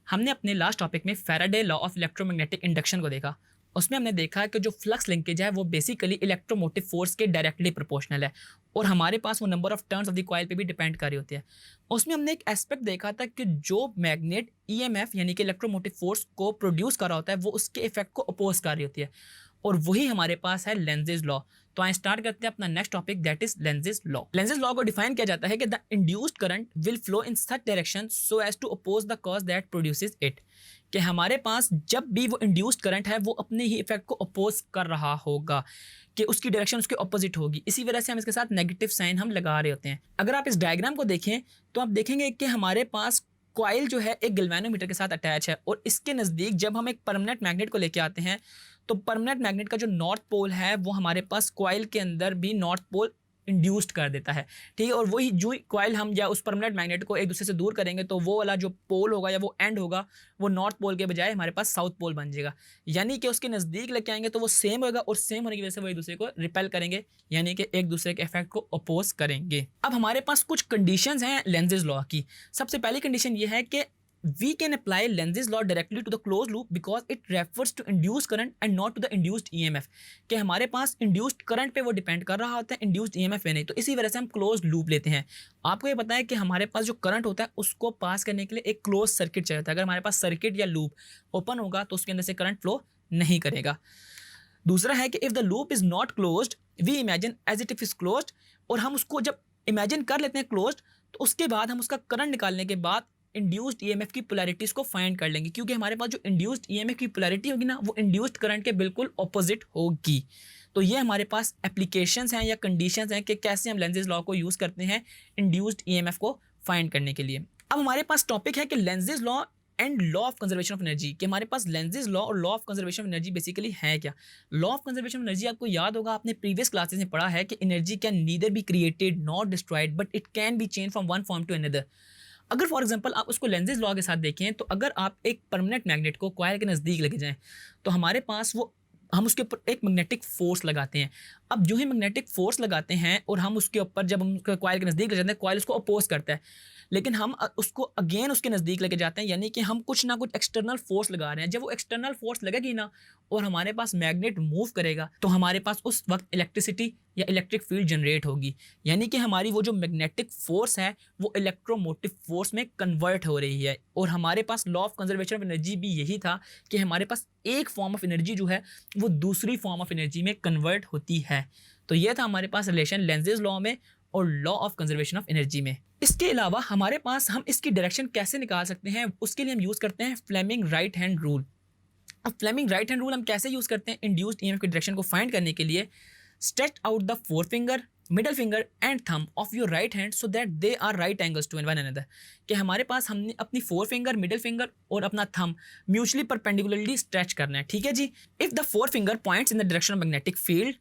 हमने अपने last topic में Faraday law of electromagnetic induction को देखा। उसमें हमने देखा कि जो फ्लक्स लिंकेज है वो बेसिकली इलेक्ट्रोमोटिव फोर्स के डायरेक्टली प्रोपोर्शनल है और हमारे पास वो number of turns of the coil पे भी डिपेंड कर रही होती है। उसमें हमने एक एस्पेक्ट देखा था कि जो मैग्नेट ईएमएफ यानी कि इलेक्ट्रोमोटिव फोर्स को प्रोड्यूस कर रहा होता है वो उसके इफेक्ट को अपोज कर रही होती है और वही हमारे पास है लेंजेस लॉ। तो आइए स्टार्ट करते हैं अपना next topic, that is Lenz's law. Lenz's law को डिफाइन किया जाता है कि the induced current will flow in such direction so as to oppose the cause that produces it. कि हमारे पास जब भी वो इंड्यूस्ड करंट है वो अपने ही इफेक्ट को अपोज कर रहा होगा, कि उसकी डायरेक्शन उसके ऑपोजिट होगी। इसी वजह से हम इसके साथ नेगेटिव साइन हम लगा रहे होते हैं। अगर आप इस डायग्राम को देखें तो आप देखेंगे कि हमारे पास कॉइल जो है एक गैल्वेनोमीटर के साथ अटैच है और इसके नज़दीक जब हम एक परमानेंट मैग्नेट को लेके आते हैं तो परमानेंट मैग्नेट का जो नॉर्थ पोल है वो हमारे पास कॉइल के अंदर भी नॉर्थ पोल इंड्यूस्ड कर देता है, ठीक है। और वही जो कॉइल हम या उस परमानेंट मैग्नेट को एक दूसरे से दूर करेंगे तो वो वाला जो पोल होगा या वो एंड होगा वो नॉर्थ पोल के बजाय हमारे पास साउथ पोल बन जाएगा। यानी कि उसके नज़दीक लेके आएंगे तो वो सेम होगा और सेम होने की वजह से वो एक दूसरे को रिपेल करेंगे, यानी कि एक दूसरे के इफेक्ट को अपोज करेंगे। अब हमारे पास कुछ कंडीशंस हैं लेंजेस लॉ की। सबसे पहली कंडीशन ये है कि we can apply Lenz's law directly to the closed loop because it refers to induced current and not to the induced EMF। कि हमारे पास induced current पे वो डिपेंड कर रहा होता है, induced EMF पे नहीं। तो इसी वजह से हम क्लोज लूप लेते हैं। आपको ये पता है कि हमारे पास जो करंट होता है उसको पास करने के लिए एक क्लोज सर्किट चाहिए होता है। अगर हमारे पास सर्किट या लूप ओपन होगा तो उसके अंदर से करंट फ्लो नहीं करेगा। दूसरा है कि if the loop is not closed we imagine as it is closed, और हम उसको जब इमेजिन कर लेते हैं क्लोज्ड तो उसके बाद हम उसका करंट निकालने के बाद इंड्यूस्ड ईएमएफ की पोलैरिटीज़ को फाइंड कर लेंगे, क्योंकि हमारे पास जो इंड्यूस्ड ईएमएफ की पोलैरिटी होगी ना वो इंड्यूस्ड करंट के बिल्कुल ऑपोजिट होगी। तो ये हमारे पास एप्लीकेशंस हैं या कंडीशंस हैं कि कैसे हम लेंजेस लॉ को यूज़ करते हैं इंड्यूस्ड ईएमएफ को फाइंड करने के लिए। अब हमारे पास टॉपिक है कि Lenz's law and law of conservation of energy. कि हमारे पास लेंजेस लॉ और law of conservation of energy basically है क्या। Law of conservation of energy आपको याद होगा, आपने प्रीवियस क्लासेस में पढ़ा है कि energy can neither be created not destroyed but it can be change from one form to another. अगर फॉर एग्जांपल आप उसको लेंजेस लॉ के साथ देखें तो अगर आप एक परमानेंट मैग्नेट को कॉइल के नज़दीक लेके जाएं तो हमारे पास वो हम उसके ऊपर एक मैग्नेटिक फोर्स लगाते हैं। अब जो ही मैग्नेटिक फोर्स लगाते हैं और हम उसके ऊपर जब हम कॉइल के नज़दीक ले जाते हैं कॉइल उसको अपोज करता है, लेकिन हम उसको अगेन उसके नज़दीक लेके जाते हैं, यानी कि हम कुछ ना कुछ एक्सटर्नल फोर्स लगा रहे हैं। जब वो एक्सटर्नल फोर्स लगेगी ना और हमारे पास मैग्नेट मूव करेगा तो हमारे पास उस वक्त इलेक्ट्रिसिटी या इलेक्ट्रिक फील्ड जनरेट होगी, यानी कि हमारी वो जो मैग्नेटिक फोर्स है वो इलेक्ट्रोमोटिव फोर्स में कन्वर्ट हो रही है। और हमारे पास law of conservation of energy भी यही था कि हमारे पास एक फॉर्म ऑफ एनर्जी जो है वो दूसरी फॉर्म ऑफ एनर्जी में कन्वर्ट होती है। तो ये था हमारे पास रिलेशन लेंजेस लॉ में और law of conservation of energy में। इसके अलावा हमारे पास हम इसकी डायरेक्शन कैसे निकाल सकते हैं उसके लिए हम यूज़ करते हैं फ्लेमिंग राइट हैंड रूल। अब फ्लेमिंग राइट हैंड रूल हम कैसे यूज़ करते हैं इंड्यूस्ड ईएमएफ की डायरेक्शन को फाइंड करने के लिए। Stretch out the four finger, middle finger and thumb of your right hand so that they are right angles to one another. कि हमारे पास हमने अपनी फोर फिंगर, मिडल फिंगर और अपना थंब म्यूचुअली परपेंडिकुलरली स्ट्रेच करना है, ठीक है जी। If the four finger points in the direction of magnetic field,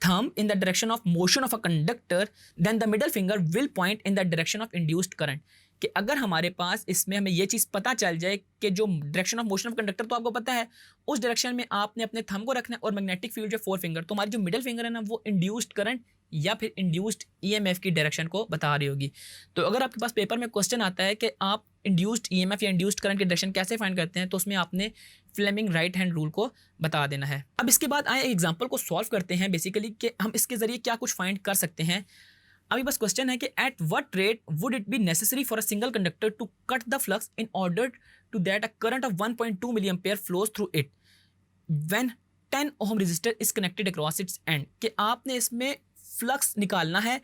thumb in the direction of motion of a conductor, then the middle finger will point in the direction of induced current। कि अगर हमारे पास इसमें हमें ये चीज़ पता चल जाए कि जो direction of motion of conductor तो आपको पता है, उस डायरेक्शन में आपने अपने थंब को रखना है और मैग्नेटिक फील्ड जो फोर फिंगर, तो हमारी जो मिडल फिंगर है ना वो इंड्यूस्ड करंट या फिर इंड्यूस्ड ईएमएफ की डायरेक्शन को बता रही होगी। तो अगर आपके पास पेपर में क्वेश्चन आता है कि आप इंड्यूस्ड ईएमएफ या इंड्यूस्ड करंट की डायरेक्शन कैसे फाइंड करते हैं तो उसमें आपने फ्लेमिंग राइट हैंड रूल को बता देना है। अब इसके बाद आए एग्जांपल को सॉल्व करते हैं बेसिकली कि हम इसके ज़रिए क्या कुछ फाइंड कर सकते हैं। अभी बस क्वेश्चन है कि at what rate would it be necessary for a single conductor to cut the flux in order to that a current of 1.2 milli ampere flows through it when 10 ohm resistor is connected across its end. कि आपने इसमें flux निकालना है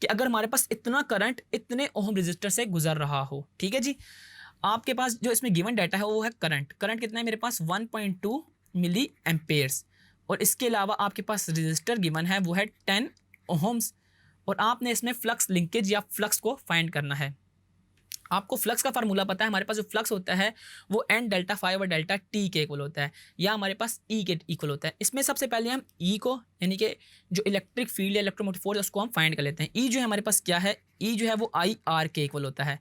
कि अगर हमारे पास इतना current इतने ओम रजिस्टर से गुजर रहा हो, ठीक है जी। आपके पास जो इसमें गिवन डाटा है वो है करंट कितना है मेरे पास 1.2 मिली एम्पेयर्स, और इसके अलावा आपके पास रजिस्टर गिवन है वो है 10 ओम्स, और आपने इसमें फ्लक्स लिंकेज या फ्लक्स को फाइंड करना है। आपको फ्लक्स का फार्मूला पता है, हमारे पास जो फ्लक्स होता है वो एन डेल्टा फाइव और डेल्टा टी के इक्वल होता है या हमारे पास ई के इक्वल होता है। इसमें सबसे पहले हम ई को यानी कि जो इलेक्ट्रिक फील्ड या इलेक्ट्रोमोटिव फोर्स है उसको हम फाइंड कर लेते हैं। ई जो है हमारे पास क्या है, ई जो है वो आई आर के इक्वल होता है।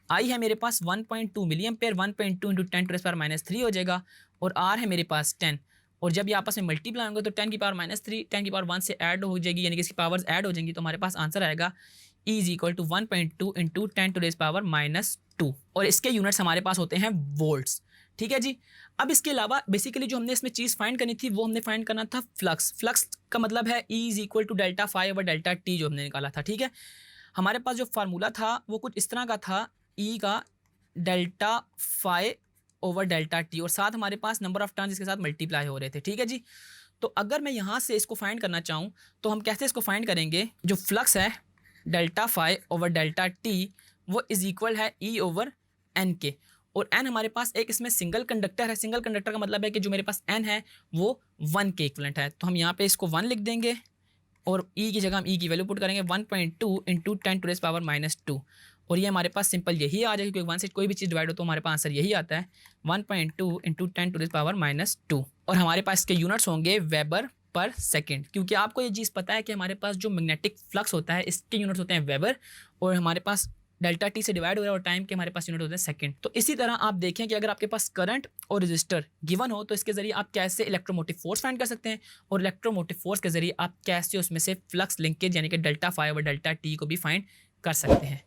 आई है मेरे पास 1.2 मिली एम्पेयर, 1.2 इंटू 10⁻³ हो जाएगा, और आर है मेरे पास 10, और जब ये आपस में मल्टीप्लाई होंगे तो 10⁻³ 10 की पावर 1 से ऐड हो जाएगी, यानी कि इसकी पावर्स ऐड हो जाएंगी, तो हमारे पास आंसर आएगा E is equal to 1.2 into 10⁻⁻², और इसके यूनिट्स हमारे पास होते हैं वोल्ट्स। ठीक है जी। अब इसके अलावा बेसिकली जो हमने इसमें चीज़ फाइंड करनी थी वो हमने फाइंड करना था फ्लक्स। फ्लक्स का मतलब है E is equal to delta phi over delta t जो हमने निकाला था। ठीक है, हमारे पास जो फार्मूला था वो कुछ इस तरह का था, E का delta phi over delta t, और साथ हमारे पास नंबर ऑफ टर्न्स इसके साथ मल्टीप्लाई हो रहे थे। ठीक है जी। तो अगर मैं यहाँ से इसको फाइंड करना चाहूँ तो हम कैसे इसको फाइंड करेंगे? जो फ्लक्स है delta phi over delta t वो इज इक्वल है E ओवर एन के, और एन हमारे पास एक इसमें सिंगल कंडक्टर है। सिंगल कंडक्टर का मतलब है कि जो मेरे पास एन है वो 1 के इक्वलेंट है, तो हम यहाँ पे इसको 1 लिख देंगे और E की जगह हम E की वैल्यू पुट करेंगे 1.2 इंटू 10⁻⁻², और ये हमारे पास सिंपल यही आ जाएगा क्योंकि 1 से कोई भी चीज़ डिवाइड हो तो हमारे पास आंसर यही आता है 1.2 इंटू 10⁻⁻², और हमारे पास इसके यूनिट्स होंगे वेबर पर सेकेंड, क्योंकि आपको ये चीज़ पता है कि हमारे पास जो मैग्नेटिक फ्लक्स होता है इसके यूनिट्स होते हैं वेबर, और हमारे पास डेल्टा टी से डिवाइड हो रहा है और टाइम के हमारे पास यूनिट होते हैं सेकंड। तो इसी तरह आप देखें कि अगर आपके पास करंट और रजिस्टर गिवन हो तो इसके जरिए आप कैसे इलेक्ट्रोमोटिव फोर्स फाइंड कर सकते हैं, और इलेक्ट्रोमोटिव फोर्स के जरिए आप कैसे उसमें से फ्लक्स लिंकेज यानी कि delta phi over delta t को भी फाइंड कर सकते हैं।